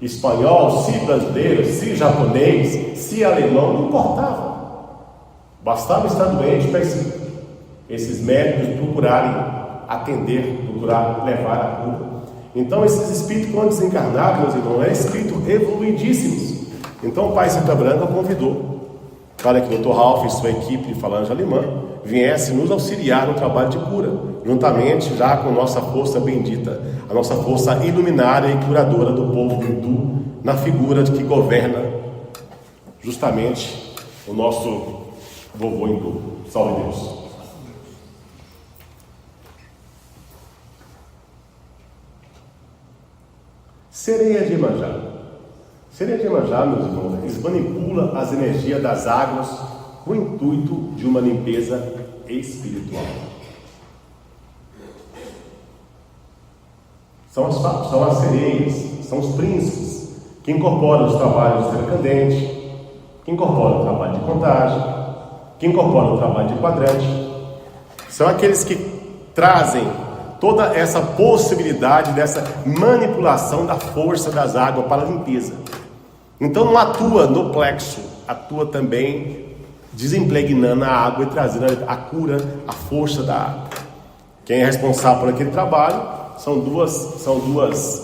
espanhol, se brasileiro, se japonês, se alemão, não importava. Bastava estar doente para esses médicos procurarem atender, procurar levar a cura. Então esses espíritos, quando desencarnados, meus irmãos, eram espíritos evoluidíssimos. Então o Pai Santa Branca convidou para que o Dr. Ralph e sua equipe de falange alemã viesse nos auxiliar no trabalho de cura, juntamente já com nossa força bendita, a nossa força iluminária e curadora do povo hindu, na figura de que governa justamente o nosso vovô hindu. Salve Deus! Sereia de Iemanjá. Sereia de Iemanjá, meus irmãos, eles manipulam as energias das águas com o intuito de uma limpeza espiritual. São as sereias, são os príncipes que incorporam os trabalhos de Sercandente, que incorporam o trabalho de contagem, que incorporam o trabalho de quadrante. São aqueles que trazem toda essa possibilidade dessa manipulação da força das águas para a limpeza. Então não atua no plexo, atua também desimpregnando a água e trazendo a cura, a força da água. Quem é responsável por aquele trabalho são duas.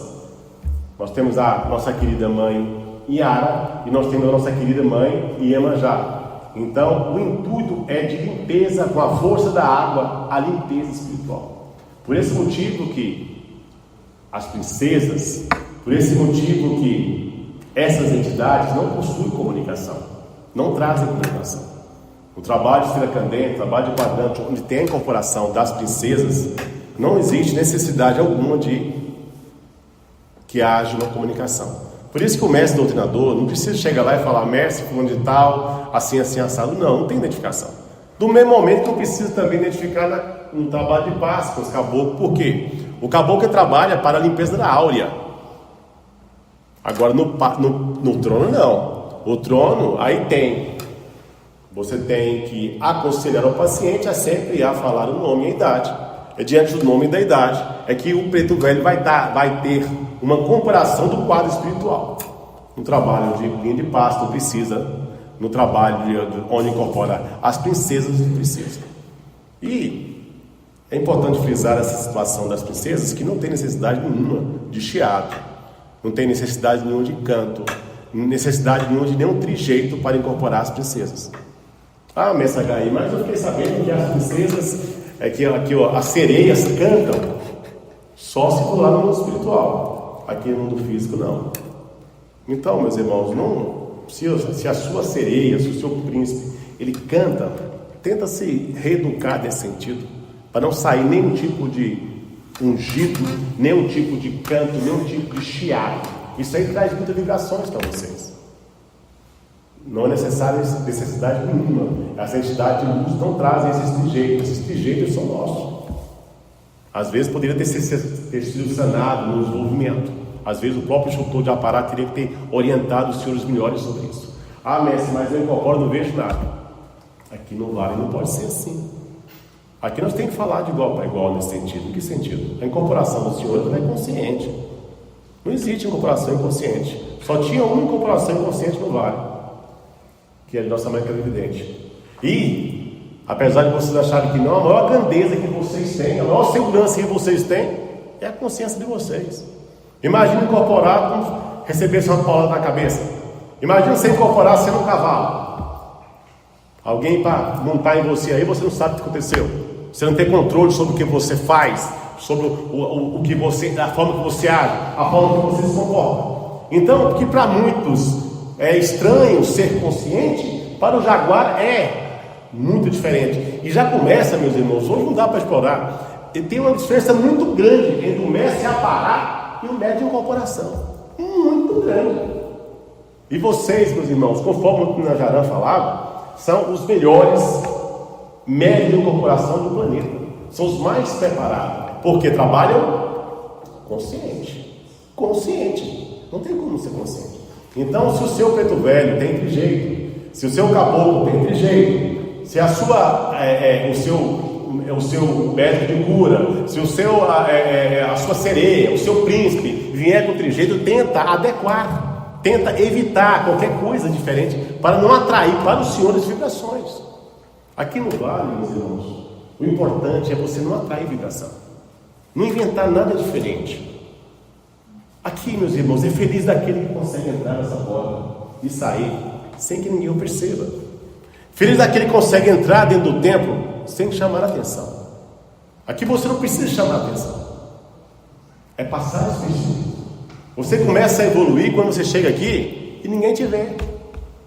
Nós temos a nossa querida mãe Yara e nós temos a nossa querida mãe Iemanjá. Então o intuito é de limpeza com a força da água, a limpeza espiritual. Por esse motivo que as princesas, por esse motivo que essas entidades não possuem comunicação, não trazem comunicação. O trabalho de Sercandente, o trabalho de quadrante, onde tem a incorporação das princesas, não existe necessidade alguma de que haja uma comunicação. Por isso que o mestre doutrinador não precisa chegar lá e falar, mestre, fulano de tal, assim, assado. Não tem identificação. Do mesmo momento que eu preciso também identificar no trabalho de paz com os caboclos. Por quê? O caboclo trabalha para a limpeza da áurea. Agora no trono não. O trono aí tem. Você tem que aconselhar o paciente a sempre a falar o nome e a idade. É diante do nome e da idade. É que o preto velho vai ter uma comparação do quadro espiritual. No trabalho de linha de pasto precisa. No trabalho onde incorpora as princesas e princesas. E é importante frisar essa situação das princesas, que não tem necessidade nenhuma de chiado, não tem necessidade nenhuma de canto, necessidade nenhuma de nenhum trijeito para incorporar as princesas. Ah, mestre H.I., mas eu fiquei sabendo que as princesas, as sereias cantam só se for lá no mundo espiritual, aqui no mundo físico não. Então, meus irmãos, se a sua sereia, se o seu príncipe, ele canta, tenta se reeducar nesse sentido, para não sair nenhum tipo de ungido, nenhum tipo de canto, nenhum tipo de chiado. Isso aí traz muitas vibrações para vocês. Não é necessidade nenhuma. As entidades de luz não trazem esses trejeitos são nossos. Às vezes poderia ter sido sanado no desenvolvimento. Às vezes o próprio instrutor de aparato teria que ter orientado os senhores melhores sobre isso. Ah, mestre, mas eu incorporo, não vejo nada. Aqui no Vale não pode ser assim. Aqui nós temos que falar de igual para igual nesse sentido. Em que sentido? A incorporação dos senhores é consciente. Não existe incorporação inconsciente. Só tinha uma incorporação inconsciente no Vale, que é a de nossa mãe clarividente. E, apesar de vocês acharem que não, a maior grandeza que vocês têm, a maior segurança que vocês têm, é a consciência de vocês. Imagina incorporar como recebesse uma paulada na cabeça. Imagina você incorporar sendo um cavalo. Alguém para montar em você aí, você não sabe o que aconteceu. Você não tem controle sobre o que você faz, sobre o que você, a forma que você age, a forma que você se comporta. Então, que para muitos é estranho ser consciente, para o jaguar é muito diferente. E já começa, meus irmãos, hoje não dá para explorar. E tem uma diferença muito grande entre o mestre a parar e o médium de incorporação. Muito grande. E vocês, meus irmãos, conforme o Najaran falava, são os melhores médios de incorporação do planeta. São os mais preparados. Porque trabalham consciente. Consciente. Não tem como ser consciente. Então, se o seu preto velho tem trejeito, se o seu caboclo tem trejeito, se a sua, o seu médico de cura, se o seu, a sua sereia, o seu príncipe vier com outro jeito, tenta adequar, tenta evitar qualquer coisa diferente para não atrair para o Senhor as vibrações. Aqui no Vale, meus irmãos, o importante é você não atrair vibração, não inventar nada diferente. Aqui, meus irmãos, é feliz daquele que consegue entrar nessa porta e sair sem que ninguém o perceba. Feliz daquele que consegue entrar dentro do templo sem chamar a atenção. Aqui você não precisa chamar a atenção, é passar despercebido. Você começa a evoluir quando você chega aqui e ninguém te vê.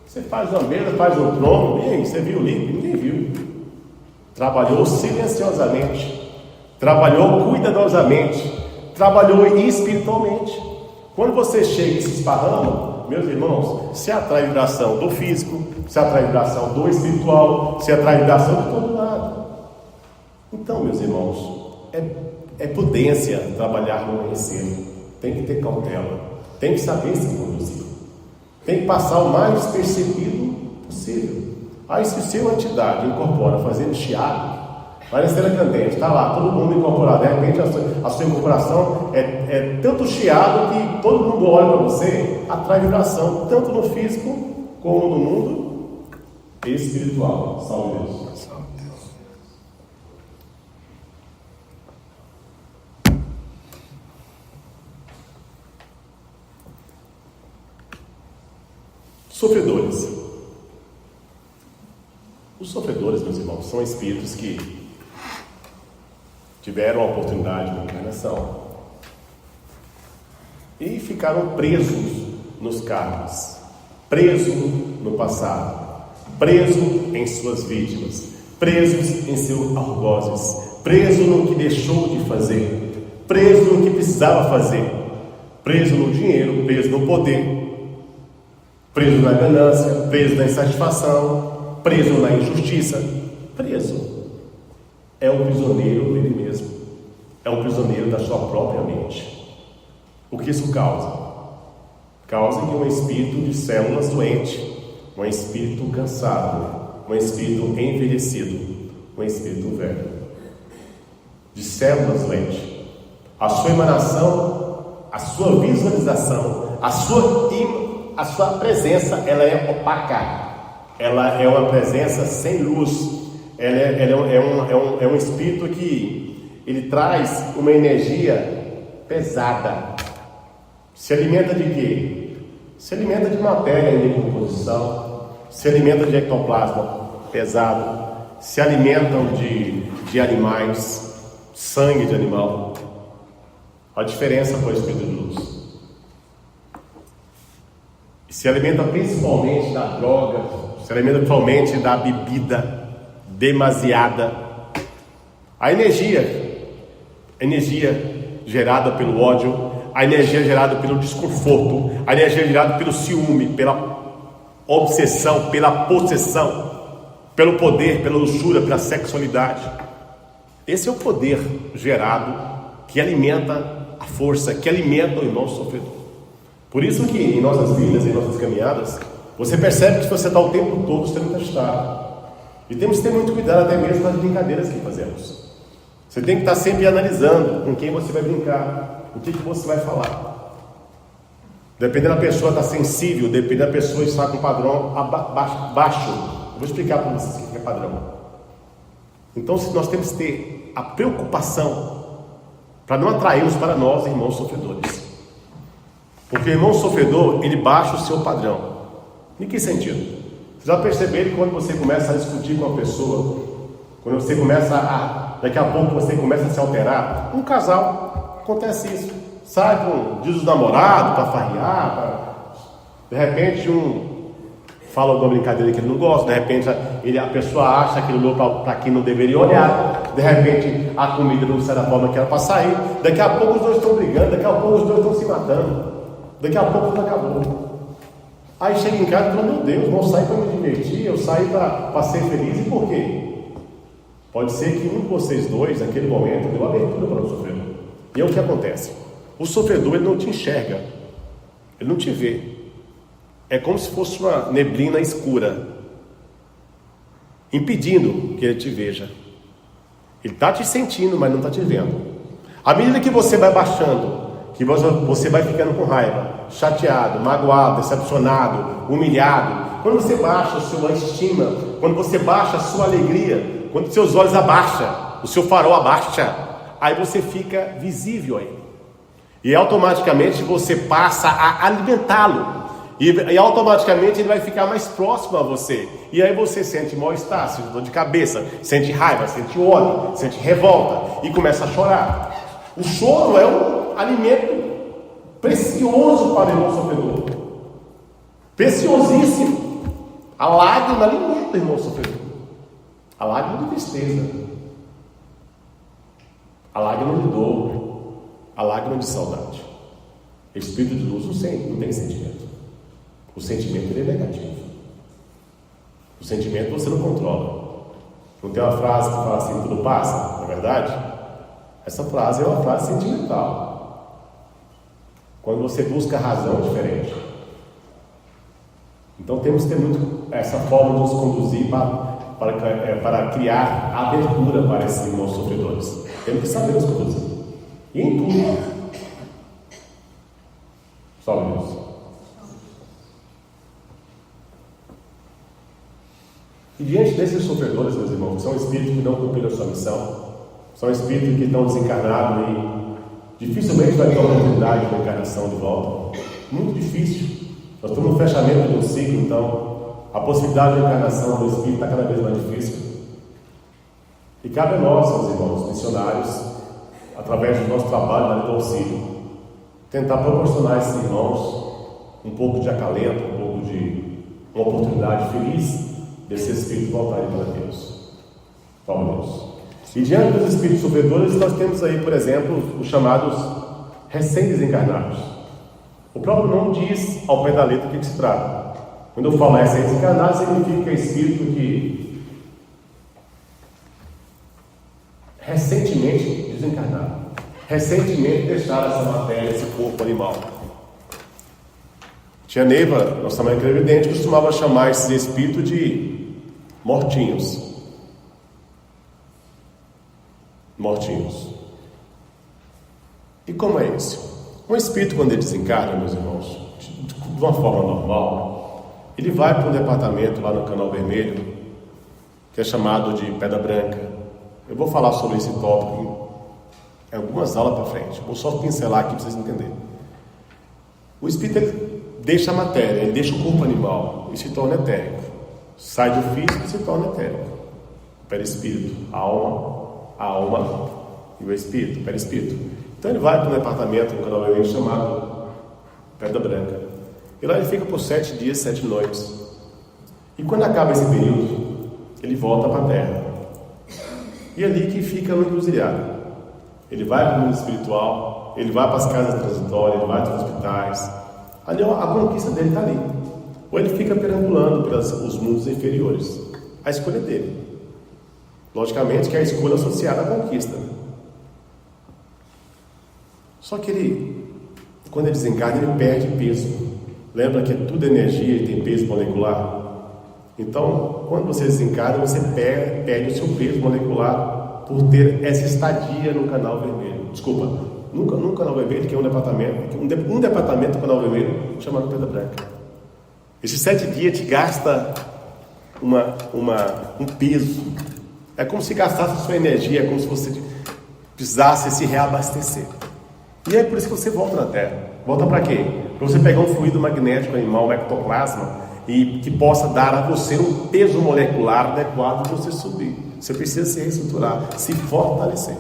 Você faz uma mesa, faz um trono, e aí, você viu ali? Ninguém viu. Trabalhou silenciosamente, trabalhou cuidadosamente, trabalhou espiritualmente. Quando você chega e se esparrama, meus irmãos, se atrai vibração do físico, se atrai vibração do espiritual, se atrai vibração de todo lado. Então, meus irmãos, é prudência trabalhar no amanhecer. Tem que ter cautela, tem que saber se conduzir, tem que passar o mais despercebido possível. Aí, se o seu entidade incorpora fazendo chiado, vai na esteira candente, está lá, todo mundo incorporado. De repente a sua incorporação é tanto chiado que todo mundo olha para você, atrai vibração, tanto no físico como no mundo espiritual. Salve Deus. Sofredores. Os sofredores, meus irmãos, são espíritos que tiveram a oportunidade de encarnação e ficaram presos nos karmas, presos no passado, presos em suas vítimas, presos em seus algozes, presos no que deixou de fazer, presos no que precisava fazer, preso no dinheiro, preso no poder, preso na ganância, preso na insatisfação, preso na injustiça. Preso é um prisioneiro dele mesmo, é um prisioneiro da sua própria mente. O que isso causa? Causa que um espírito de células doente, um espírito cansado, um espírito envelhecido, um espírito velho, de células doentes. A sua emanação, a sua visualização, a sua presença, ela é opaca. Ela é uma presença sem luz. Ela é um espírito que ele traz uma energia pesada. Se alimenta de quê? Se alimenta de matéria em decomposição, se alimenta de ectoplasma pesado, se alimentam de animais, sangue de animal. A diferença para o espírito de luz. Se alimenta principalmente da droga, se alimenta principalmente da bebida demasiada. A energia gerada pelo ódio, a energia gerada pelo desconforto, a energia gerada pelo ciúme, pela obsessão, pela possessão, pelo poder, pela luxúria, pela sexualidade. Esse é o poder gerado que alimenta a força, que alimenta o irmão sofredor. Por isso que em nossas vidas, em nossas caminhadas, você percebe que você está o tempo todo sendo testado. E temos que ter muito cuidado até mesmo nas brincadeiras que fazemos. Você tem que estar sempre analisando com quem você vai brincar, o que você vai falar. Dependendo da pessoa estar sensível, dependendo da pessoa estar com padrão baixo. Eu vou explicar para vocês o que é padrão. Então nós temos que ter a preocupação para não atrairmos para nós irmãos sofredores. Porque o irmão sofredor, ele baixa o seu padrão. Em que sentido? Vocês já perceberam que quando você começa a discutir com uma pessoa, quando você começa daqui a pouco você começa a se alterar, um casal, acontece isso. Sai com diz os namorados para farrear, de repente fala alguma brincadeira que ele não gosta, de repente a pessoa acha aquilo olhou para quem não deveria olhar, de repente a comida não sai da forma que era para sair, daqui a pouco os dois estão brigando, daqui a pouco os dois estão se matando. Daqui a pouco tudo acabou. Aí chega em casa e fala, meu Deus, não saí para me divertir, eu saí para ser feliz. E por quê? Pode ser que um de vocês dois, naquele momento, deu abertura para o sofredor. E é o que acontece. O sofredor, ele não te enxerga. Ele não te vê. É como se fosse uma neblina escura, impedindo que ele te veja. Ele está te sentindo, mas não está te vendo. À medida que você vai baixando, que você vai ficando com raiva, chateado, magoado, decepcionado, humilhado. Quando você baixa a sua estima, quando você baixa a sua alegria, quando seus olhos abaixam, o seu farol abaixa, aí você fica visível a ele. E automaticamente você passa a alimentá-lo. E automaticamente ele vai ficar mais próximo a você. E aí você sente mal-estar, sente dor de cabeça, sente raiva, sente ódio, sente revolta e começa a chorar. O choro é um alimento precioso para o irmão sofredor. Preciosíssimo. A lágrima alimenta o irmão sofredor. A lágrima de tristeza. A lágrima de dor. A lágrima de saudade. Espírito de luz não tem sentimento. O sentimento ele é negativo. O sentimento você não controla. Não tem uma frase que fala assim, tudo passa, não é verdade? Essa frase é uma frase sentimental. Quando você busca a razão, é diferente. Então temos que ter muito essa forma de nos conduzir para criar abertura para esses irmãos sofredores. Temos que saber nos conduzir. E em tudo. Só Deus. E diante desses sofredores, meus irmãos, que são espíritos que não cumpriram a sua missão, são espíritos que estão desencarnados e dificilmente vai ter a oportunidade de encarnação de volta. Muito difícil. Nós estamos no fechamento de um ciclo, então a possibilidade de encarnação do espírito está cada vez mais difícil. E cabe a nós, meus irmãos, missionários, através do nosso trabalho na lei do auxílio, tentar proporcionar a esses irmãos um pouco de acalento, um pouco de uma oportunidade feliz desse espírito voltarem para Deus. Vamos Deus. E diante dos espíritos sofredores, nós temos aí, por exemplo, os chamados recém-desencarnados. O próprio nome diz ao pé da letra o que se trata. Quando eu falo recém-desencarnado, significa que é espírito que recentemente desencarnado, recentemente deixaram essa matéria, esse corpo animal. Tia Neiva, nossa mãe clarividente, costumava chamar esses espíritos de mortinhos. Mortinhos. E como é isso? Um espírito, quando ele desencarna, meus irmãos, de uma forma normal, ele vai para um departamento lá no Canal Vermelho, que é chamado de Pedra Branca. Eu vou falar sobre esse tópico em algumas aulas para frente. Vou só pincelar aqui para vocês entenderem. O espírito ele deixa a matéria, ele deixa o corpo animal e se torna etérico. Sai do físico e se torna etérico. O perispírito, a alma e o espírito, o perispírito. Então ele vai para um departamento no Canal Vermelho chamado Pedra Branca. E lá ele fica por 7 dias, 7 noites. E quando acaba esse período, ele volta para a Terra. E é ali que fica no encruzilhado. Ele vai para o mundo espiritual, ele vai para as casas transitórias, ele vai para os hospitais. Ali a conquista dele está ali. Ou ele fica perambulando pelos mundos inferiores. A escolha dele. Logicamente que é a escolha associada à conquista. Só que ele, quando ele desencarna, ele perde peso. Lembra que tudo é energia e tem peso molecular? Então, quando você desencarna, você perde o seu peso molecular por ter essa estadia no Canal Vermelho. Desculpa, no Canal Vermelho, que é um departamento do Canal Vermelho chamado Pedra Branca. Esses 7 dias te gasta um peso. É como se gastasse a sua energia, é como se você precisasse se reabastecer. E é por isso que você volta na Terra. Volta para quê? Para você pegar um fluido magnético animal, um ectoplasma, e que possa dar a você um peso molecular adequado para você subir. Você precisa se reestruturar, se fortalecer.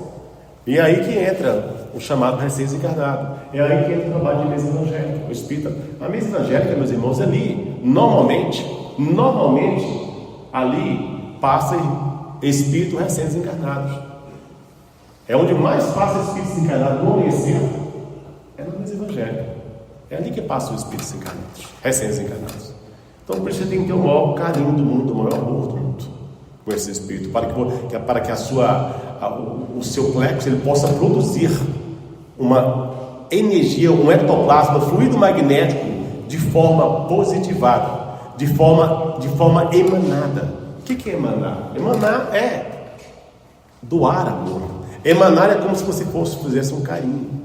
E é aí que entra o chamado recém-desencarnado. É aí que entra o trabalho de mesa evangélica. O espírita, a mesa evangélica, meus irmãos, ali, normalmente, ali passa espíritos recém-desencarnados. É onde mais passa espíritos desencarnados no amanhecer, é na mesa evangélica. É ali que passa os espíritos desencarnados, recém-desencarnados. Então, por isso você tem que ter o maior carinho do mundo, o maior amor do mundo com esse espírito, para que o seu plexo ele possa produzir uma energia, um ectoplasma, fluido magnético de forma positivada, de forma emanada. O que é emanar? Emanar é doar amor. Emanar é como se você fizesse um carinho.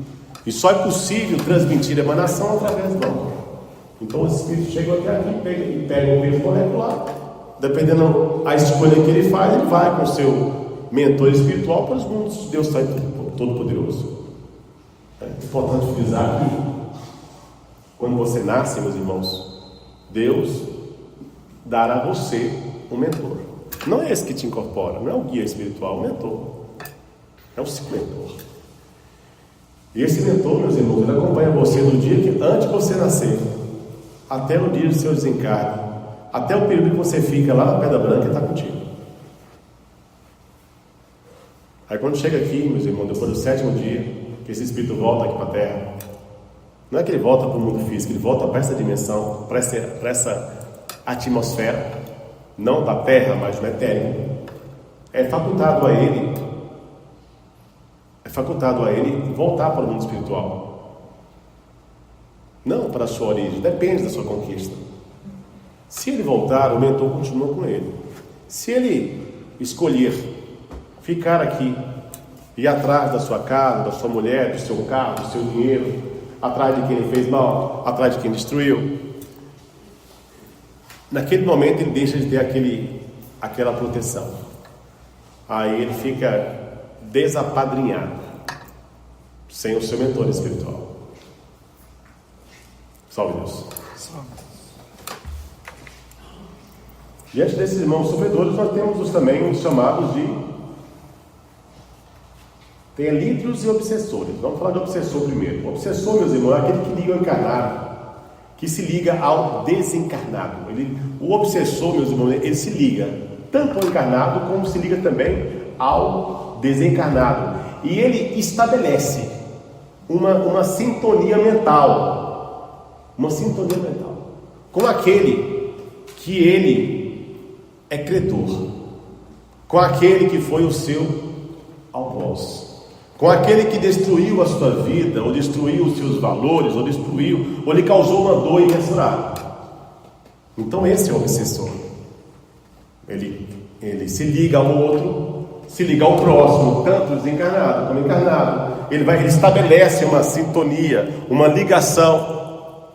E só é possível transmitir a emanação através do amor. Então os espíritos chegam até aqui e pegam o peso molecular. Dependendo da escolha que ele faz, ele vai com o seu mentor espiritual para os mundos. Deus está todo-poderoso. É importante frisar aqui, quando você nasce, meus irmãos, Deus dará a você um mentor. Não é esse que te incorpora, não é o guia espiritual, é o mentor. É o seu mentor. E esse mentor, meus irmãos, ele acompanha você do dia que antes de você nascer, até o dia do seu desencarne, até o período que você fica lá na Pedra Branca, ele está contigo. Aí quando chega aqui, meus irmãos, depois do 7º dia, que esse espírito volta aqui para a Terra, não é que ele volta para o mundo físico, ele volta para essa dimensão, para essa atmosfera, não da Terra, mas do etéreo. É facultado a ele voltar para o mundo espiritual, não para a sua origem, depende da sua conquista. Se ele voltar, o mentor continua com ele. Se ele escolher ficar aqui, ir atrás da sua casa, da sua mulher, do seu carro, do seu dinheiro, atrás de quem ele fez mal, atrás de quem destruiu, naquele momento ele deixa de ter aquela proteção. Aí ele fica desapadrinhado, sem o seu mentor espiritual. Salve Deus. Diante desses irmãos sofredores, nós temos também os chamados de telídrios e obsessores. Vamos falar de obsessor primeiro. O obsessor, meus irmãos, é aquele que liga ao encarnado, que se liga ao desencarnado. O obsessor, meus irmãos, ele se liga tanto ao encarnado como se liga também ao desencarnado. E ele estabelece uma sintonia mental. Uma sintonia mental com aquele que ele é credor, com aquele que foi o seu algoz, com aquele que destruiu a sua vida, ou destruiu os seus valores, ou lhe causou uma dor imensurável. Então esse é o obsessor. Ele se liga ao outro, se liga ao próximo, tanto desencarnado como encarnado. Ele estabelece uma sintonia, uma ligação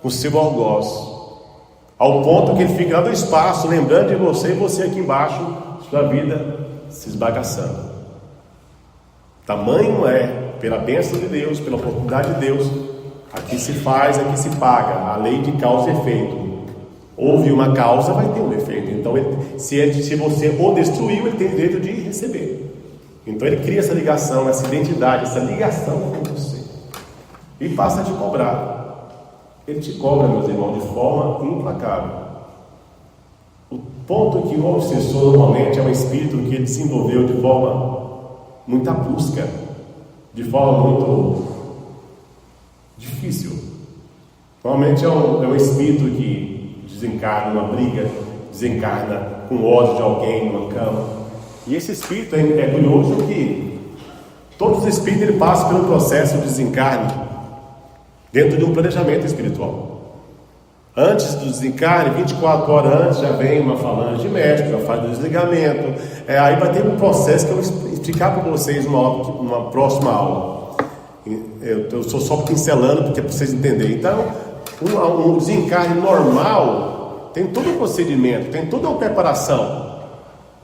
com o seu algoz, ao ponto que ele fica lá no espaço, lembrando de você, e você aqui embaixo, sua vida se esbagaçando. Tamanho é, pela bênção de Deus, pela oportunidade de Deus, aqui se faz, aqui se paga, a lei de causa e efeito. Houve uma causa, vai ter um efeito. Então, se você o destruiu, ele tem direito de receber. Então, ele cria essa ligação, essa identidade, essa ligação com você, e passa a te cobrar. Ele te cobra, meus irmãos, de forma implacável. O ponto que o obsessor normalmente é um espírito que ele desenvolveu de forma muito brusca, de forma muito difícil. Normalmente é um espírito que desencarna numa briga, desencarna com ódio de alguém numa cama. E esse espírito é curioso que todos os espíritos ele passam pelo processo de desencarne dentro de um planejamento espiritual. Antes do desencarne, 24 horas antes, já vem uma falange de médico, já faz o desligamento. Aí vai ter um processo que eu vou explicar para vocês numa próxima aula. Eu estou só pincelando porque é para vocês entenderem. Então, um desencarne normal tem todo o procedimento, tem toda a preparação.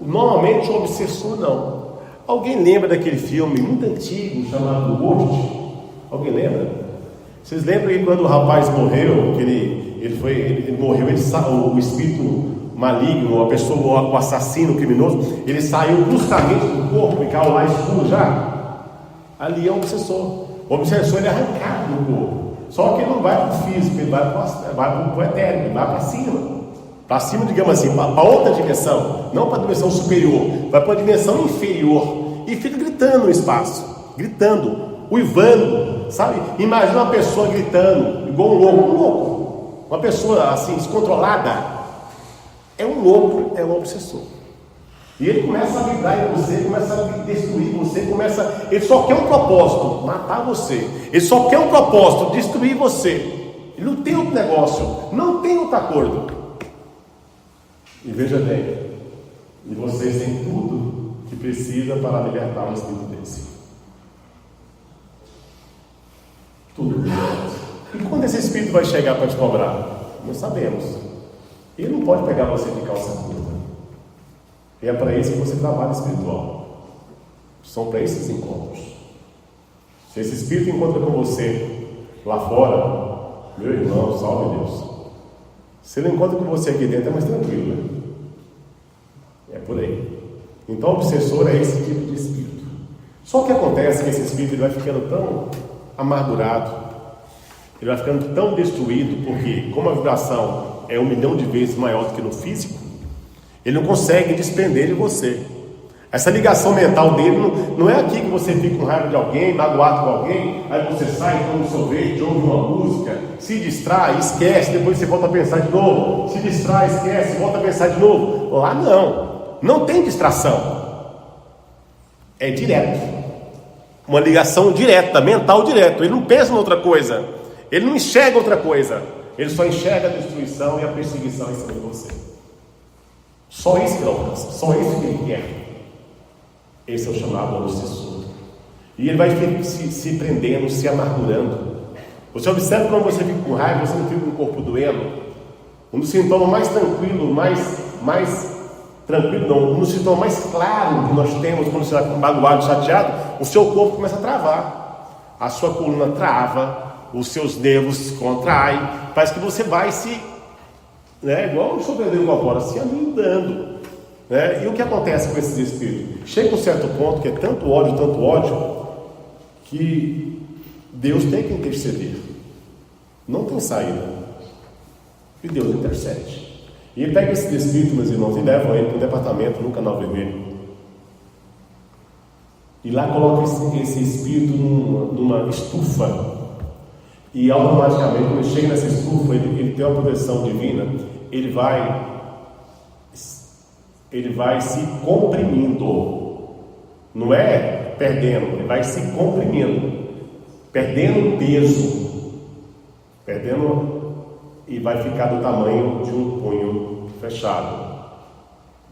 Normalmente o obsessor não. Alguém lembra daquele filme muito antigo chamado Ghost? Alguém lembra? Vocês lembram que quando o rapaz morreu, que ele morreu, o espírito maligno, a pessoa, o assassino, o criminoso, ele saiu bruscamente do corpo e caiu lá escuro já? Ali é o obsessor. O obsessor ele é arrancado do corpo. Só que ele não vai para o físico, ele vai para o etéreo, ele vai para cima. Para cima, digamos assim, para outra dimensão, não para a dimensão superior, vai para a dimensão inferior. E fica gritando no espaço, gritando, uivando, sabe? Imagina uma pessoa gritando, igual um louco. Uma pessoa assim, descontrolada, é um louco, é um obsessor. E ele começa a vibrar em você, começa a destruir você, ele só quer um propósito, matar você. Ele só quer um propósito, destruir você. Ele não tem outro negócio, não tem outro acordo. E veja bem, e vocês têm tudo que precisa para libertar um espírito desse. Tudo. espírito vai chegar para te cobrar? Não sabemos. Ele não pode pegar você de calça curta. E é para isso que você trabalha espiritual. São para esses encontros. Se esse espírito encontra com você lá fora, meu irmão, salve Deus. Se ele encontra com você aqui dentro, é mais tranquilo, né? É por aí. Então, o obsessor é esse tipo de espírito. Só que acontece que esse espírito ele vai ficando tão amargurado, ele vai ficando tão destruído, porque como a vibração é 1 milhão de vezes maior do que no físico, ele não consegue desprender de você. Essa ligação mental dele não é aqui que você fica com raiva de alguém, magoado com alguém, aí você sai, toma um sorvete, ouve uma música, se distrai, esquece, depois você volta a pensar de novo, se distrai, esquece, volta a pensar de novo. Lá não tem distração, é direto, uma ligação direta, mental direto. Ele não pensa em outra coisa, ele não enxerga outra coisa, ele só enxerga a destruição e a perseguição em cima de você. Só isso que ele alcança, só isso que ele quer. Esse é o chamado obsessor. E ele vai se prendendo, se amargurando. Você observa quando você fica com raiva, você não fica com o corpo doendo. Um dos sintomas mais tranquilos, um dos sintomas mais claros que nós temos quando você está magoado, chateado, o seu corpo começa a travar. A sua coluna trava, os seus nervos se contraem, parece que você vai igual o chopedeiro com a bola, se amindando. E o que acontece com esses espíritos? Chega um certo ponto que é tanto ódio, que Deus tem que interceder. Não tem saída. E Deus intercede. E ele pega esse espírito, meus irmãos, e leva ele para um departamento no Canal Vermelho. E lá coloca esse espírito numa estufa. E automaticamente, quando ele chega nessa estufa, ele tem uma proteção divina. Ele vai se comprimindo, não é perdendo, ele vai se comprimindo, perdendo peso, e vai ficar do tamanho de um punho fechado,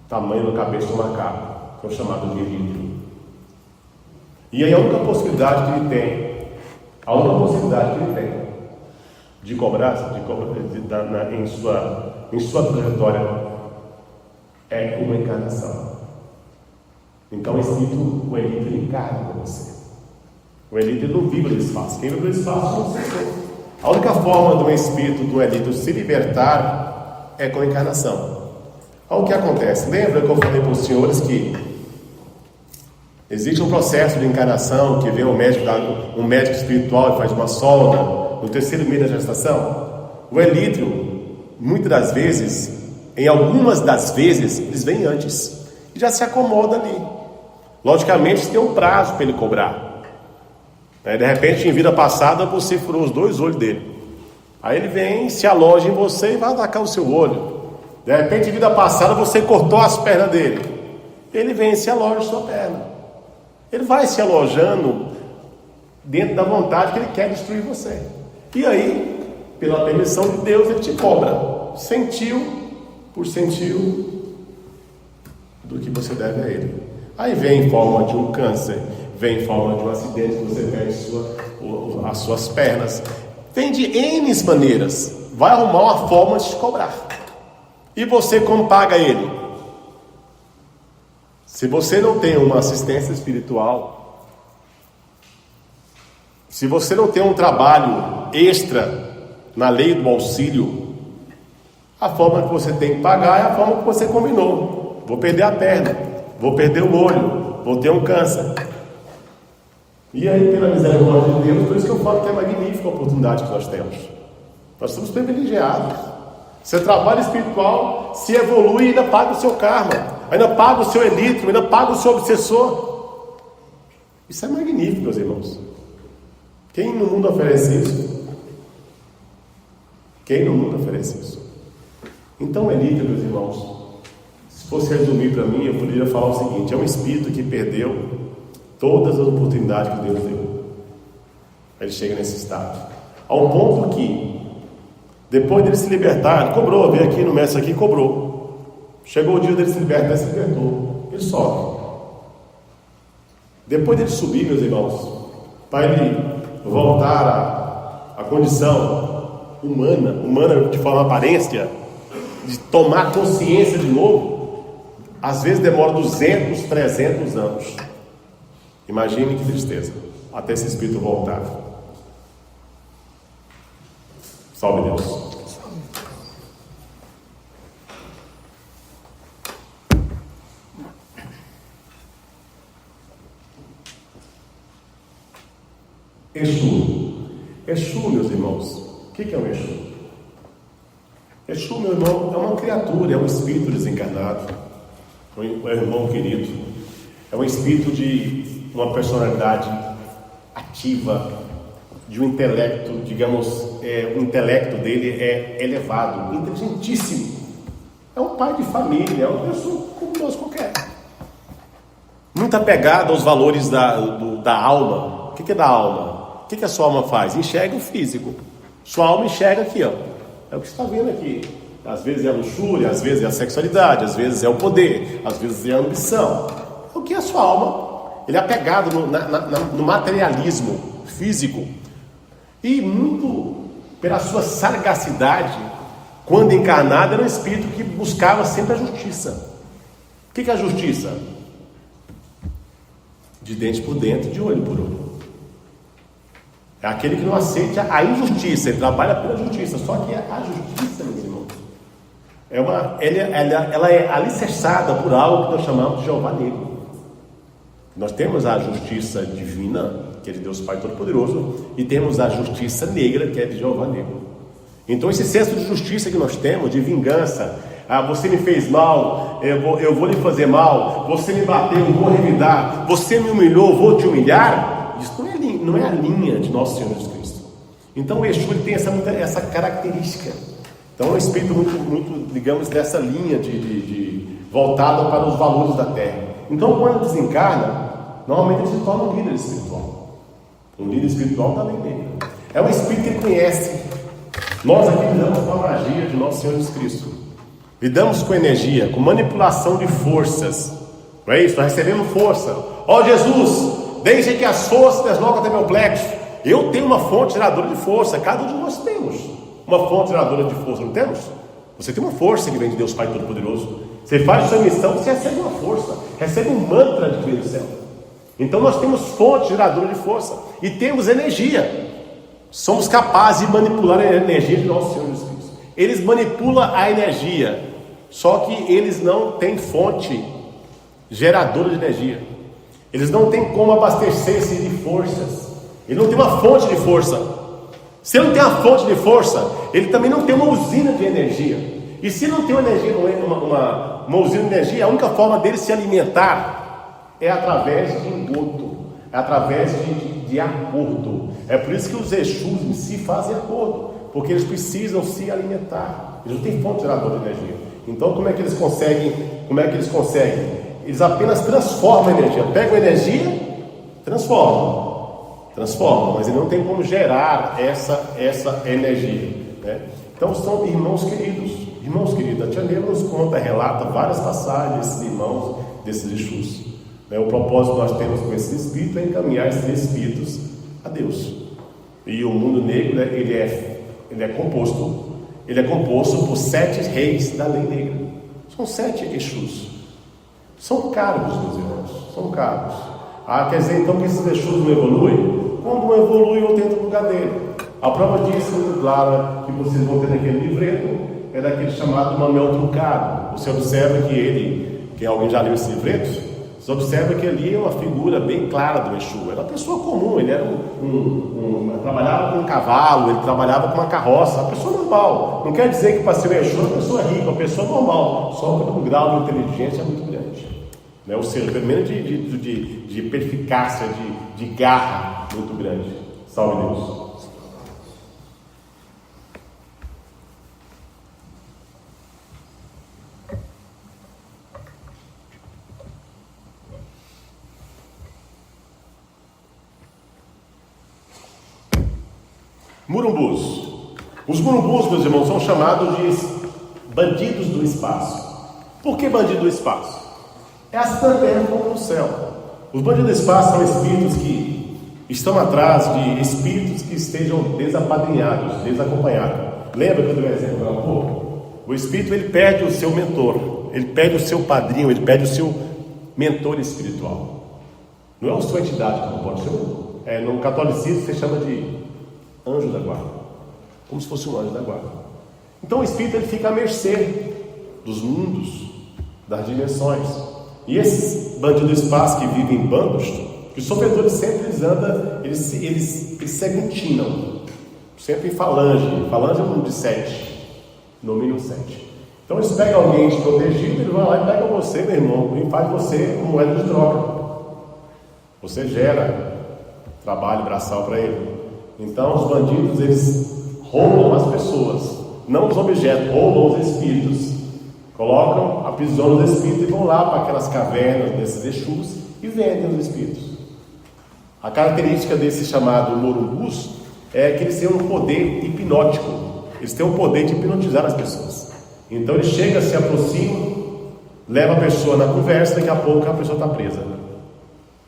tamanho da cabeça do macaco, que é o chamado de elítrio. E aí a única possibilidade que ele tem de cobrar em sua trajetória é uma encarnação. Então o elítrio encarna com você. O elítrio não vive no espaço. Quem vive no espaço é você. A única forma do espírito do elítrio se libertar é com a encarnação. Olha o que acontece. Lembra que eu falei para os senhores que existe um processo de encarnação, que vem um médico espiritual e faz uma solda no 3º mês da gestação? O elítrio, muitas das vezes, em algumas das vezes, eles vêm antes e já se acomoda ali. Logicamente, tem um prazo para ele cobrar. De repente, em vida passada, você furou os 2 olhos dele. Aí ele vem, se aloja em você e vai atacar o seu olho. De repente, em vida passada, você cortou as pernas dele. Ele vem e se aloja em sua perna. Ele vai se alojando dentro da vontade que ele quer destruir você. E aí, pela permissão de Deus, ele te cobra. Sentiu do que você deve a ele. Aí vem em forma de um câncer, vem em forma de um acidente que você perde as suas pernas, vem de N maneiras, vai arrumar uma forma de te cobrar. E você como paga ele? Se você não tem uma assistência espiritual, se você não tem um trabalho extra na lei do auxílio, a forma que você tem que pagar é a forma que você combinou. Vou perder a perna, vou perder o olho, vou ter um câncer. E aí, pela misericórdia de Deus, por isso que eu falo que é magnífica a oportunidade que nós temos. Nós somos privilegiados. Seu trabalho espiritual se evolui e ainda paga o seu karma, ainda paga o seu elítrio, ainda paga o seu obsessor. Isso é magnífico, meus irmãos. Quem no mundo oferece isso? Quem no mundo oferece isso? Então, elítrio, meus irmãos, se fosse resumir para mim, eu poderia falar o seguinte: é um espírito que perdeu todas as oportunidades que Deus deu. Ele chega nesse estado, ao ponto que, depois dele se libertar, ele cobrou, veio aqui no mestre aqui, cobrou. Chegou o dia dele se libertar, ele se libertou. Ele sobe. Depois dele subir, meus irmãos, para ele voltar à condição humana de forma aparência, de tomar consciência de novo, às vezes demora 200, 300 anos. Imagine que tristeza, até esse espírito voltar. Salve Deus. Exu, meus irmãos, o que é um Exu? Exu, meu irmão, é uma criatura, é um espírito desencarnado, é um irmão querido, é um espírito de uma personalidade ativa, de um intelecto, digamos, o intelecto dele é elevado, inteligentíssimo, é um pai de família, é uma pessoa como nós qualquer, muito apegado aos valores da alma. O que é da alma? O que a sua alma faz? Enxerga o físico. Sua alma enxerga aqui, ó. É o que você está vendo aqui. Às vezes é a luxúria, às vezes é a sexualidade, às vezes é o poder, às vezes é a ambição. O que é a sua alma? Ele é apegado no materialismo físico. E muito pela sua sagacidade, quando encarnado, era um espírito que buscava sempre a justiça. O que é a justiça? De dente por dente, de olho por olho. É aquele que não aceita a injustiça, ele trabalha pela justiça. Só que a justiça, meus irmãos, ela é alicerçada por algo que nós chamamos de Jeová Negro. Nós temos a justiça divina, que é de Deus Pai Todo-Poderoso, e temos a justiça negra, que é de Jeová Negro. Então esse senso de justiça que nós temos, de vingança, você me fez mal, eu vou lhe fazer mal, você me bateu, eu vou revidar, você me humilhou, eu vou te humilhar, isso não é a linha de nosso Senhor Jesus Cristo. Então o Exu ele tem essa característica. Então é um espírito muito, digamos, dessa linha voltada para os valores da terra. Então quando desencarna, normalmente ele se torna um líder espiritual. Um líder espiritual também dele. É um espírito que ele conhece. Nós aqui lidamos com a magia de nosso Senhor Jesus Cristo. Lidamos com energia, com manipulação de forças. Não é isso? Nós recebemos força. Ó Jesus, deixe que as forças deslocam até meu plexo. Eu tenho uma fonte geradora de força. Cada um de nós temos uma fonte geradora de força, não temos? Você tem uma força que vem de Deus Pai Todo-Poderoso. Você faz a sua missão, você recebe uma força, recebe um mantra de Deus do céu. Então nós temos fonte geradora de força e temos energia. Somos capazes de manipular a energia de nosso Senhor Jesus Cristo. Eles manipulam a energia, só que eles não têm fonte geradora de energia. Eles não têm como abastecer-se de forças. Ele não tem uma fonte de força. Se ele não tem uma fonte de força, ele também não tem uma usina de energia. E se não tem uma energia, uma usina de energia, a única forma dele se alimentar é através de engodo, é através de acordo. É por isso que os Exus em si fazem acordo, porque eles precisam se alimentar. Eles não têm fonte geradora de energia. Então como é que eles conseguem? Eles apenas transformam a energia. Pegam a energia, transformam, mas ele não tem como gerar essa energia, né? Então são irmãos queridos. A tia Neva nos conta, relata várias passagens desses irmãos, desses Exus, né? O propósito que nós temos com esse espírito é encaminhar esses espíritos a Deus. E o mundo negro, né, ele é composto por 7 reis da lei negra. São 7 Exus. São cargos, meus irmãos, são cargos. Quer dizer então que esses Exus não evoluem? Quando não evolui, eu tento no lugar dele. A prova disso, muito clara, que vocês vão ter naquele livreto, é daquele chamado Manuel Truncado. Você observa que alguém já leu esse livreto? Você observa que ali é uma figura bem clara do Exu. Era uma pessoa comum, ele era trabalhava com um cavalo, ele trabalhava com uma carroça, uma pessoa normal. Não quer dizer que para ser o Exu é uma pessoa rica, uma pessoa normal, só que um grau de inteligência muito grande, né? Ou seja, pelo menos de perficácia, de garra muito grande. Salve Deus. Murumbus. Os murumbus, meus irmãos, são chamados de bandidos do espaço. Por que bandido do espaço? É assim na terra como no céu. Os bandidos do espaço são espíritos que estão atrás de espíritos que estejam desapadrinhados, desacompanhados. Lembra que eu dei um exemplo agora há pouco? O espírito, ele perde o seu mentor, ele perde o seu padrinho, ele perde o seu mentor espiritual. Não é a sua entidade que não pode ser. No catolicismo você chama de anjo da guarda, como se fosse um anjo da guarda. Então o espírito, ele fica à mercê dos mundos, das dimensões. E esses bandidos do espaço que vivem em bandos, que os sofredores sempre andam, eles se aglutinam, sempre em falange é um número de 7, no mínimo 7. Então eles pegam alguém desprotegido, eles vão lá e pegam você, meu irmão, e faz você como moeda de troca. Você gera trabalho braçal para ele. Então os bandidos, eles roubam as pessoas, não os objetos, roubam os espíritos, colocam, aprisionam os espíritos e vão lá para aquelas cavernas desses Exus e vendem os espíritos. A característica desse chamado morumbus é que eles têm um poder hipnótico, eles têm o poder de hipnotizar as pessoas. Então ele chega, se aproxima, leva a pessoa na conversa, daqui a pouco a pessoa está presa.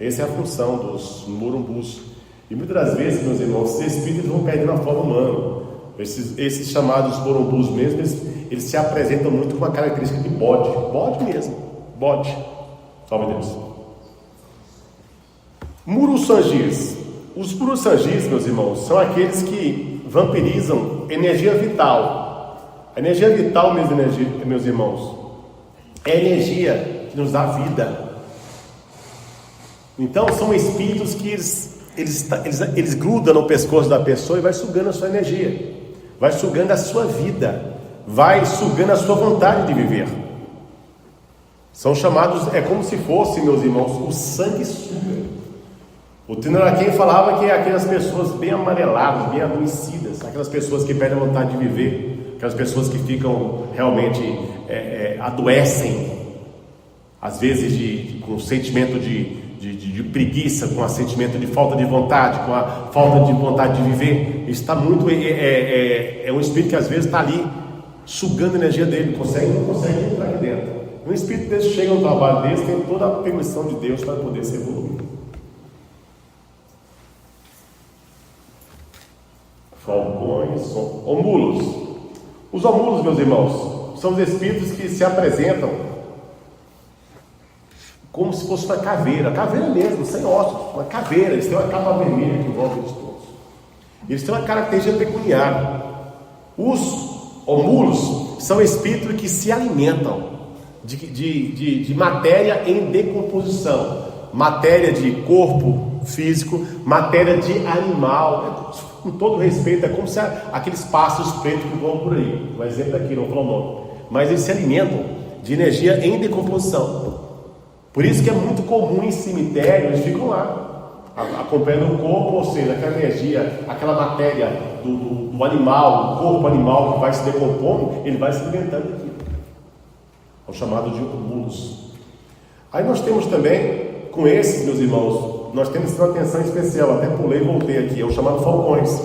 Essa é a função dos morumbus. E muitas das vezes, meus irmãos, esses espíritos vão perdendo a forma humana. Esses chamados morumbus mesmo, eles se apresentam muito com uma característica de bode mesmo, bode. Salve Deus. Muruçangis. Os muruçangis, meus irmãos, são aqueles que vampirizam energia vital. A energia vital, meus irmãos, é a energia que nos dá vida. Então são espíritos que eles grudam no pescoço da pessoa e vai sugando a sua energia, vai sugando a sua vida, vai sugando a sua vontade de viver. São chamados, é como se fosse, meus irmãos, o sanguessuga. O Tinoraquém falava que é aquelas pessoas bem amareladas, bem adoecidas, aquelas pessoas que perdem a vontade de viver, aquelas pessoas que ficam realmente adoecem, às vezes com um sentimento de preguiça, com um sentimento de falta de vontade, com a falta de vontade de viver. Está muito é um espírito que às vezes está ali sugando a energia dele, não consegue entrar aqui dentro. Um espírito desse chega no trabalho desse, tem toda a permissão de Deus para poder ser evoluído. Falcões, homúlos. Os homúlos, meus irmãos, são os espíritos que se apresentam como se fosse uma caveira mesmo, sem ossos, uma caveira. Eles têm uma capa vermelha que envolve eles todos. Eles têm uma característica peculiar. Os homúlos são espíritos que se alimentam de matéria em decomposição, matéria de corpo físico, matéria de animal. Com todo respeito, é como se aqueles pássaros pretos que voam por aí. Um exemplo aqui, não vou falar o nome. Mas eles se alimentam de energia em decomposição. Por isso que é muito comum em cemitério, eles ficam lá, acompanhando o corpo, ou seja, aquela energia, aquela matéria do animal, do corpo animal que vai se decompondo, ele vai se alimentando aqui. É o chamado de homúlos. Aí nós temos também, com esses, meus irmãos, nós temos uma atenção especial, até pulei e voltei aqui, é o chamado falcões.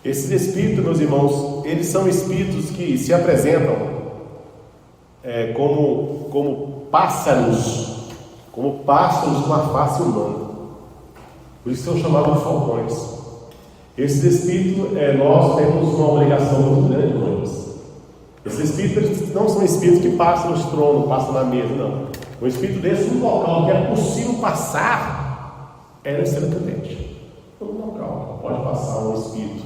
Esses espíritos, meus irmãos, eles são espíritos que se apresentam como pássaros com a face humana. Por isso são chamados de falcões. Esses espíritos, nós temos uma obrigação muito grande com eles. Esses espíritos não são espíritos que passam nos tronos, passam na mesa, não. Um espírito desse, um local que é possível passar, é na estrela cadente. Um local pode passar um espírito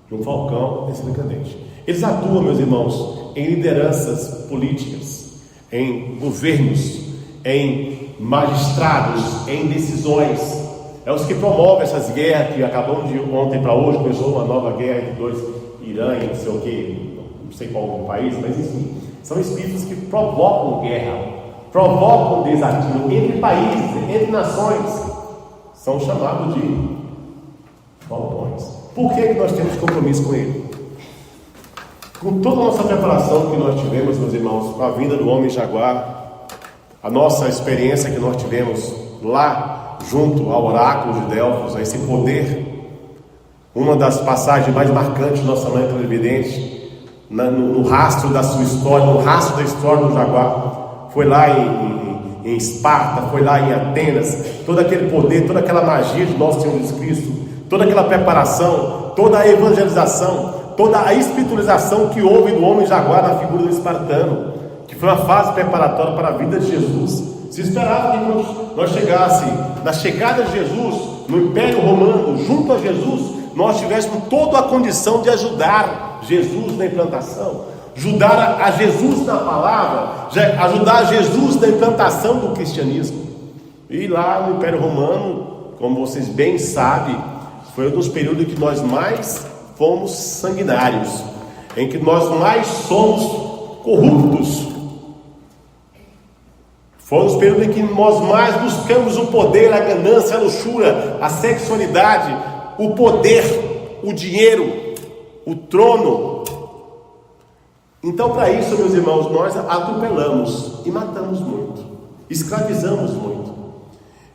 de um falcão na estrela cadente. Eles atuam, meus irmãos, em lideranças políticas, em governos, em magistrados, em decisões. É os que promovem essas guerras que acabamos de ontem para hoje, começou uma nova guerra entre dois Irã e não sei o que, não sei qual país, mas enfim, são espíritos que provocam guerra, provocam desatino entre países, entre nações. São chamados de falcões. Por que nós temos compromisso com ele? Com toda a nossa preparação que nós tivemos, meus irmãos, para a vinda do homem jaguar, a nossa experiência que nós tivemos lá junto ao oráculo de Delfos, a esse poder, uma das passagens mais marcantes de nossa mãe clarividente, no rastro da sua história, no rastro da história do jaguar, foi lá em Esparta, foi lá em Atenas, todo aquele poder, toda aquela magia de nosso Senhor Jesus Cristo, toda aquela preparação, toda a evangelização, toda a espiritualização que houve do homem jaguar na figura do espartano, que foi uma fase preparatória para a vida de Jesus. Se esperava que quando nós chegássemos na chegada de Jesus no Império Romano, junto a Jesus, nós tivéssemos toda a condição de ajudar Jesus na implantação, ajudar a Jesus na palavra, ajudar a Jesus na implantação do cristianismo. E lá no Império Romano, como vocês bem sabem, foi um dos períodos em que nós mais fomos sanguinários, em que nós mais somos corruptos. Foi um dos períodos em que nós mais buscamos o poder, a ganância, a luxúria, a sexualidade, o poder, o dinheiro, o trono. Então, para isso, meus irmãos, nós atropelamos e matamos muito, escravizamos muito.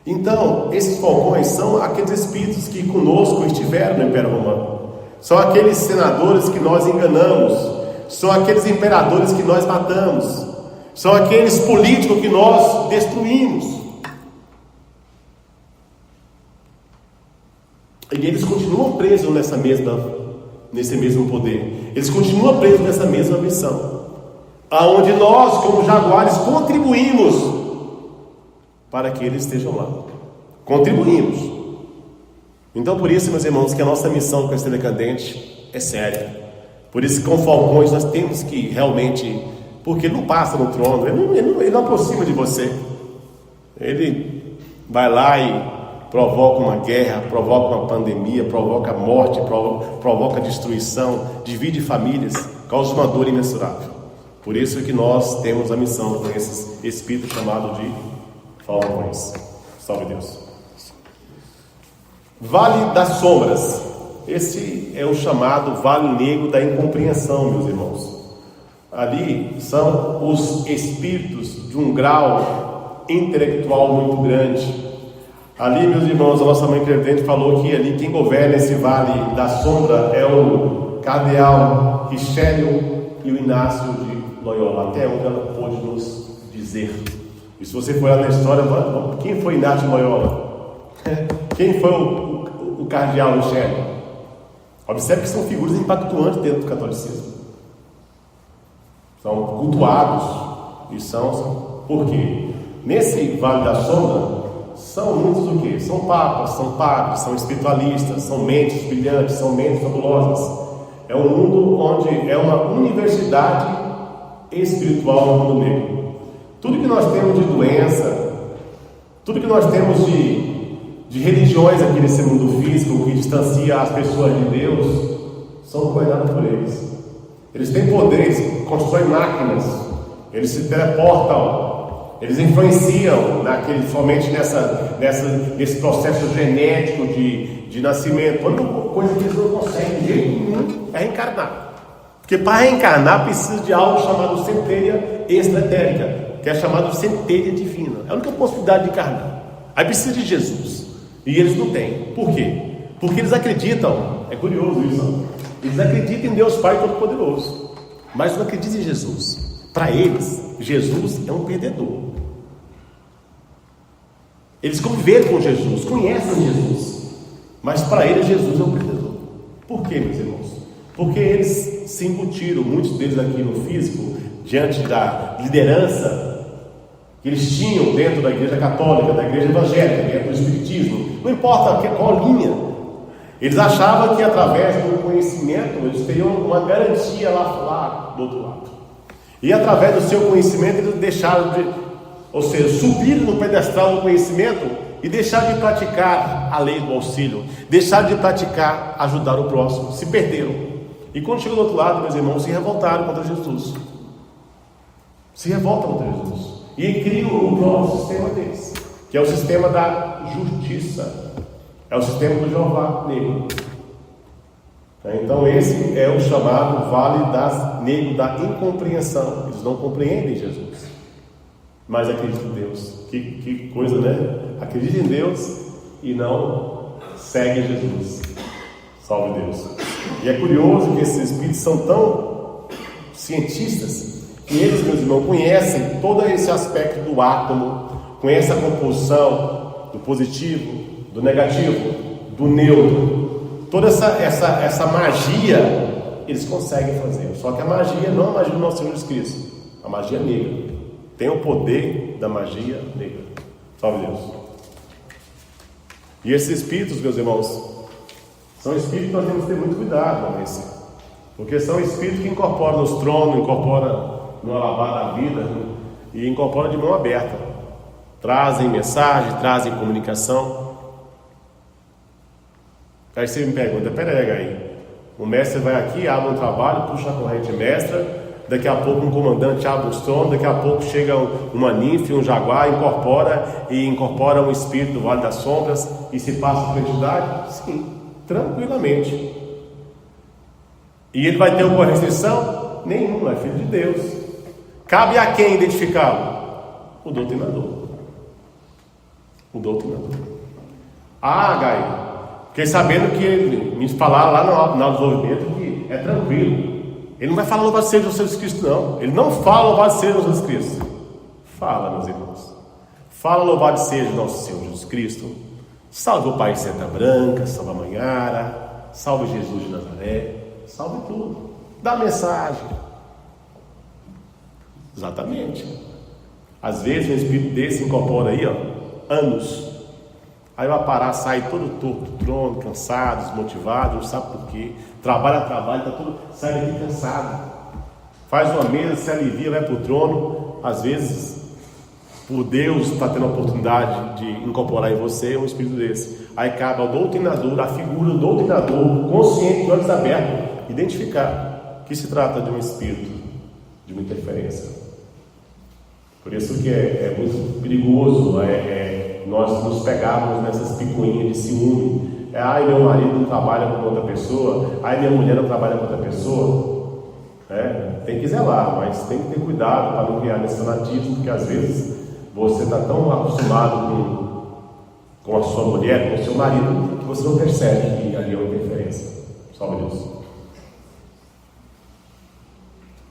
Então, esses falcões são aqueles espíritos que conosco estiveram no Império Romano. São aqueles senadores que nós enganamos. São aqueles imperadores que nós matamos. São aqueles políticos que nós destruímos. E eles continuam presos nesse mesmo poder. Eles continuam presos nessa mesma missão, aonde nós, como jaguares, contribuímos para que eles estejam lá. Contribuímos. Então, por isso, meus irmãos, que a nossa missão com a Estrela Cadente é séria. Por isso que com falcões nós temos que realmente, porque ele não passa no trono, ele não aproxima de você. Ele vai lá e provoca uma guerra, provoca uma pandemia, provoca morte, provoca destruição, divide famílias, causa uma dor imensurável. Por isso que nós temos a missão com esses espíritos chamados de falcões. Salve Deus. Vale das Sombras. Esse é o chamado Vale Negro da Incompreensão, meus irmãos. Ali são os espíritos de um grau intelectual muito grande. Ali, meus irmãos, a nossa mãe credente falou que ali quem governa esse Vale da Sombra é o cardeal Richelieu e o Inácio de Loyola, até onde ela pôde nos dizer. E se você for olhar na história, quem foi Inácio de Loyola? Quem foi o cardeal Richelieu? Observe que são figuras impactuantes dentro do catolicismo. São cultuados e são por quê? Nesse Vale da Sombra são muitos o quê? São papas, são padres, são espiritualistas, são mentes brilhantes, são mentes fabulosas. É um mundo onde é uma universidade espiritual no mundo negro. Tudo que nós temos de doença, tudo que nós temos de religiões aqui nesse mundo físico que distancia as pessoas de Deus, são governados por eles. Eles têm poderes, constroem máquinas, eles se teleportam, eles influenciam somente nesse processo genético de nascimento. A única coisa que eles não conseguem de jeito nenhum é reencarnar. Porque para reencarnar precisa de algo chamado centelha extraetérica, que é chamado centelha divina. É a única possibilidade de encarnar. Aí precisa de Jesus. E eles não têm. Por quê? Porque eles acreditam, é curioso isso, eles acreditam em Deus Pai Todo-Poderoso, mas não acreditam em Jesus. Para eles, Jesus é um perdedor. Eles conviveram com Jesus, conhecem Jesus, mas para eles Jesus é um perdedor. Por quê, meus irmãos? Porque eles se embutiram, muitos deles aqui no físico, diante da liderança que eles tinham dentro da igreja católica, da igreja evangélica, dentro do espiritismo, não importa qual linha, eles achavam que através do conhecimento eles teriam uma garantia lá do outro lado, e através do seu conhecimento eles deixaram ou seja, subiram no pedestal do conhecimento e deixaram de praticar a lei do auxílio, deixaram de praticar ajudar o próximo, se perderam, e quando chegou do outro lado, meus irmãos, se revoltaram contra Jesus, se revoltam contra Jesus, e criam o próprio sistema deles, que é o sistema da justiça, é o sistema do Jeová negro. Então esse é o chamado Vale Negro da Incompreensão. Eles não compreendem Jesus, mas acreditam em Deus. Que coisa, né? Acredita em Deus e não segue Jesus. Salve Deus. E é curioso que esses espíritos são tão cientistas que eles, meus irmãos, conhecem todo esse aspecto do átomo, conhecem a composição do positivo, do negativo, do neutro, toda essa magia eles conseguem fazer. Só que a magia não é a magia do nosso Senhor Jesus Cristo, a magia negra. Tem o poder da magia negra. Salve Deus. E esses espíritos, meus irmãos, são espíritos que nós temos que ter muito cuidado com esse. Porque são espíritos que incorporam nos tronos, incorporam no alabar da vida e incorporam de mão aberta. Trazem mensagem, trazem comunicação. Aí você me pergunta, peraí, aí. O mestre vai aqui, abre um trabalho, puxa a corrente mestra, daqui a pouco um comandante abre os tronos, daqui a pouco chega uma ninfa, um jaguar, incorpora um espírito do Vale das Sombras e se passa por entidade? Sim, tranquilamente. E ele vai ter alguma restrição? Nenhuma, é filho de Deus. Cabe a quem identificá-lo? O doutrinador. O doutrinador. Ah, Gai, fiquei sabendo que ele me falaram lá no desenvolvimento que é tranquilo. Ele não vai falar louvado seja o Senhor Jesus Cristo, não. Ele não fala louvado seja o Jesus Cristo. Fala, meus irmãos. Fala louvado seja o nosso Senhor Jesus Cristo. Salve o Pai Santa Branca, salve a Manhara, salve Jesus de Nazaré, salve tudo. Dá mensagem. Exatamente. Às vezes um espírito desse incorpora aí, anos. Aí vai parar, sai todo torto do trono, cansado, desmotivado, não sabe por quê. Trabalha, tá todo, sai daqui cansado. Faz uma mesa, se alivia, vai para o trono. Às vezes, por Deus está tendo a oportunidade de incorporar em você um espírito desse. Aí cabe ao doutrinador, a figura do doutrinador, consciente, de olhos abertos, identificar que se trata de um espírito, de uma interferência. Por isso que é muito perigoso, nós nos pegarmos nessas picuinhas de ciúme. Ai, meu marido não trabalha com outra pessoa, ai, minha mulher não trabalha com outra pessoa. Tem que zelar, mas tem que ter cuidado para não criar nesse fanatismo, porque às vezes você está tão acostumado com a sua mulher, com o seu marido, que você não percebe que ali é uma interferência. Salve Deus.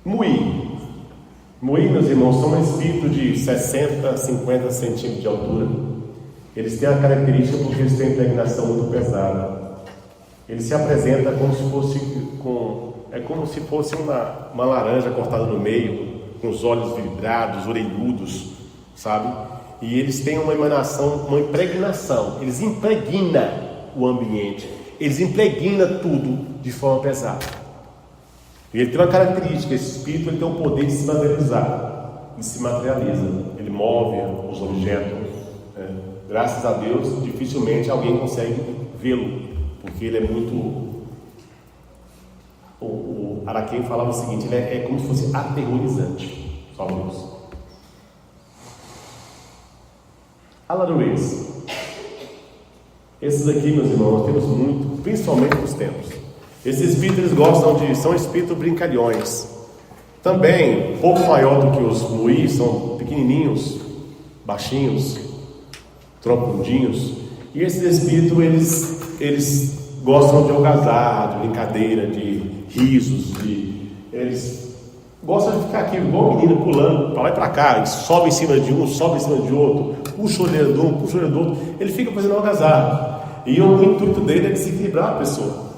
Muí, meus irmãos, são um espírito de 60, 50 centímetros de altura. Eles têm a característica porque eles têm a impregnação muito pesada. Ele se apresenta como se fosse uma laranja cortada no meio, com os olhos vidrados, orelhudos, sabe? E eles têm uma emanação, uma impregnação. Eles impregnam o ambiente. Eles impregnam tudo de forma pesada. E ele tem uma característica, esse espírito ele tem o poder de se materializar. Ele se materializa, ele move os objetos. Graças a Deus, dificilmente alguém consegue vê-lo, porque ele é muito... O Araquém falava o seguinte, ele é como se fosse aterrorizante. Só Deus. Alaruês. Esses aqui, meus irmãos, nós temos muito, principalmente nos tempos. Esses espíritos são espíritos brincalhões. Também, pouco maior do que os muís, são pequenininhos, baixinhos, troncudinhos. E esses espíritos, eles gostam de algazarra, de brincadeira, de risos, eles gostam de ficar aqui igual menino, pulando para lá e para cá, e sobe em cima de um, sobe em cima de outro, puxa o orelha de um, puxa o orelha do outro. Ele fica fazendo algazarra. E o intuito dele é desequilibrar a pessoa.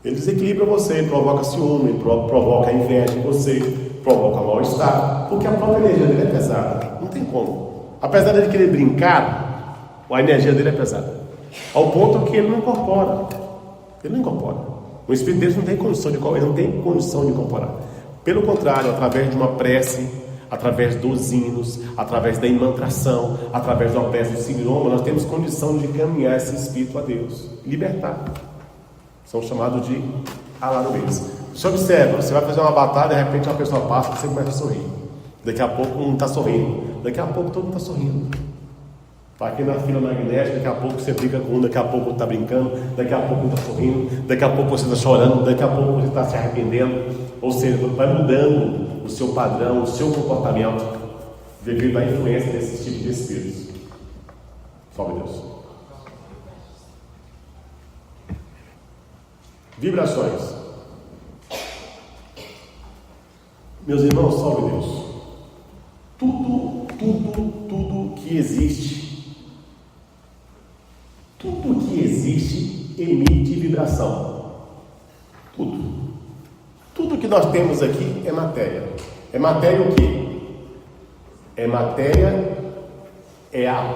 Ele desequilibra você, provoca ciúme, provoca inveja em você, provoca mal-estar, porque a própria energia dele é pesada. Não tem como. Apesar de ele querer brincar, a energia dele é pesada. Ao ponto que ele não incorpora. Ele não incorpora. O Espírito de Deus não tem condição de incorporar. Pelo contrário, através de uma prece, através dos hinos, através da imantração, através de uma peça de sigroma, nós temos condição de caminhar esse Espírito a Deus, libertar. São chamados de alaruês. Você observa, você vai fazer uma batalha, de repente uma pessoa passa e você começa a sorrir. Daqui a pouco um está sorrindo. Daqui a pouco todo mundo está sorrindo. Está aqui na fila magnética, daqui a pouco você brinca com um, daqui a pouco está brincando, daqui a pouco um está sorrindo, daqui a pouco você está chorando, daqui a pouco você está se arrependendo. Ou seja, vai mudando o seu padrão, o seu comportamento, devido à influência desse tipo de espíritos. Salve Deus. Vibrações. Meus irmãos, salve Deus. Tudo que existe emite vibração. Tudo. que nós temos aqui é matéria. É matéria o quê? É matéria, é a